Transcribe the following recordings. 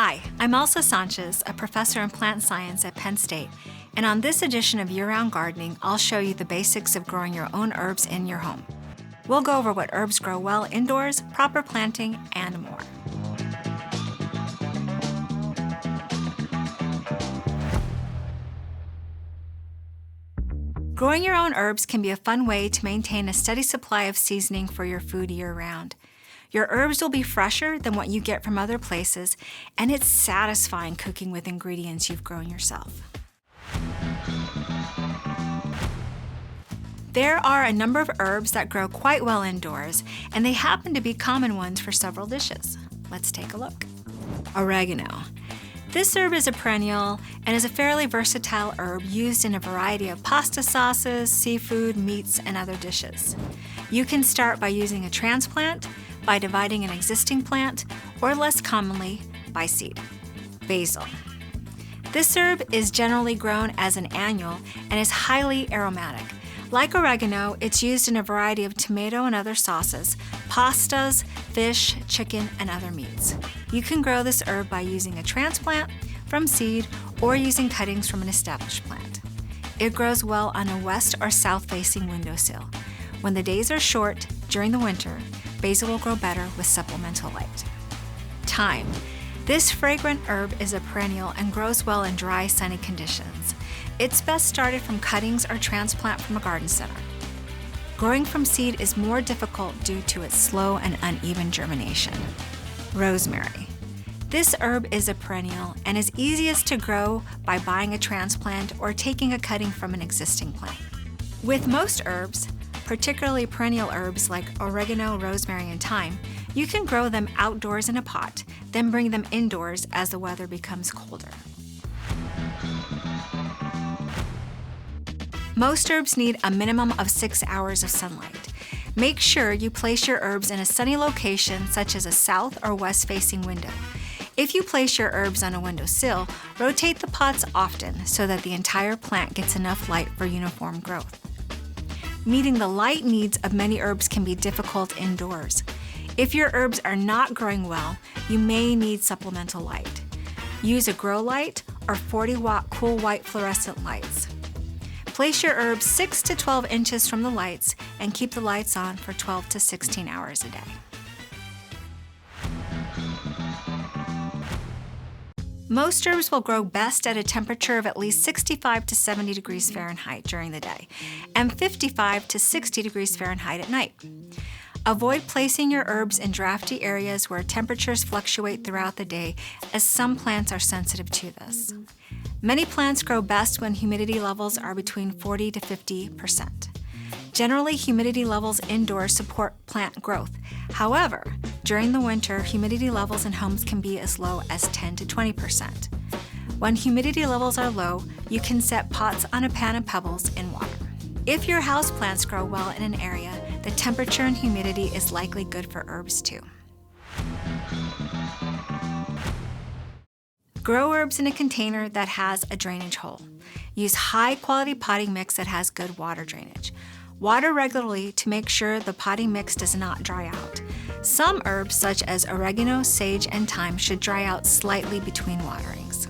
Hi, I'm Elsa Sanchez, a professor in plant science at Penn State, and on this edition of Year-Round Gardening, I'll show you the basics of growing your own herbs in your home. We'll go over what herbs grow well indoors, proper planting, and more. Growing your own herbs can be a fun way to maintain a steady supply of seasoning for your food year-round. Your herbs will be fresher than what you get from other places, and it's satisfying cooking with ingredients you've grown yourself. There are a number of herbs that grow quite well indoors, and they happen to be common ones for several dishes. Let's take a look. Oregano. This herb is a perennial and is a fairly versatile herb used in a variety of pasta sauces, seafood, meats, and other dishes. You can start by using a transplant, by dividing an existing plant, or less commonly, by seed. Basil. This herb is generally grown as an annual and is highly aromatic. Like oregano, it's used in a variety of tomato and other sauces, pastas, fish, chicken, and other meats. You can grow this herb by using a transplant from seed or using cuttings from an established plant. It grows well on a west or south-facing windowsill. When the days are short during the winter, basil will grow better with supplemental light. Thyme. This fragrant herb is a perennial and grows well in dry, sunny conditions. It's best started from cuttings or transplant from a garden center. Growing from seed is more difficult due to its slow and uneven germination. Rosemary. This herb is a perennial and is easiest to grow by buying a transplant or taking a cutting from an existing plant. With most herbs, particularly perennial herbs like oregano, rosemary, and thyme, you can grow them outdoors in a pot, then bring them indoors as the weather becomes colder. Most herbs need a minimum of 6 hours of sunlight. Make sure you place your herbs in a sunny location such as a south or west-facing window. If you place your herbs on a windowsill, rotate the pots often so that the entire plant gets enough light for uniform growth. Meeting the light needs of many herbs can be difficult indoors. If your herbs are not growing well, you may need supplemental light. Use a grow light or 40-watt cool white fluorescent lights. Place your herbs 6 to 12 inches from the lights and keep the lights on for 12 to 16 hours a day. Most herbs will grow best at a temperature of at least 65 to 70 degrees Fahrenheit during the day and 55 to 60 degrees Fahrenheit at night. Avoid placing your herbs in drafty areas where temperatures fluctuate throughout the day, as some plants are sensitive to this. Many plants grow best when humidity levels are between 40 to 50%. Generally, humidity levels indoors support plant growth. However, during the winter, humidity levels in homes can be as low as 10 to 20%. When humidity levels are low, you can set pots on a pan of pebbles in water. If your houseplants grow well in an area, the temperature and humidity is likely good for herbs too. Grow herbs in a container that has a drainage hole. Use high-quality potting mix that has good water drainage. Water regularly to make sure the potting mix does not dry out. Some herbs, such as oregano, sage, and thyme, should dry out slightly between waterings.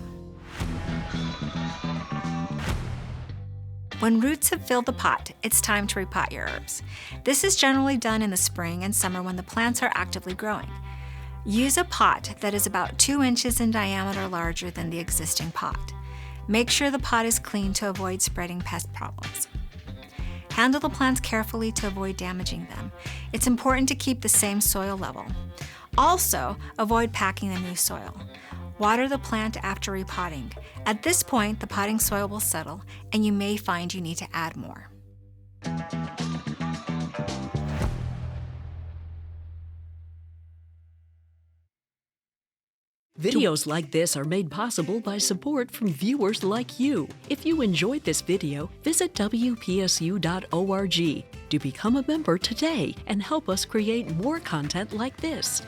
When roots have filled the pot, it's time to repot your herbs. This is generally done in the spring and summer when the plants are actively growing. Use a pot that is about 2 inches in diameter larger than the existing pot. Make sure the pot is clean to avoid spreading pest problems. Handle the plants carefully to avoid damaging them. It's important to keep the same soil level. Also, avoid packing the new soil. Water the plant after repotting. At this point, the potting soil will settle, and you may find you need to add more. Videos like this are made possible by support from viewers like you. If you enjoyed this video, visit WPSU.org to become a member today and help us create more content like this.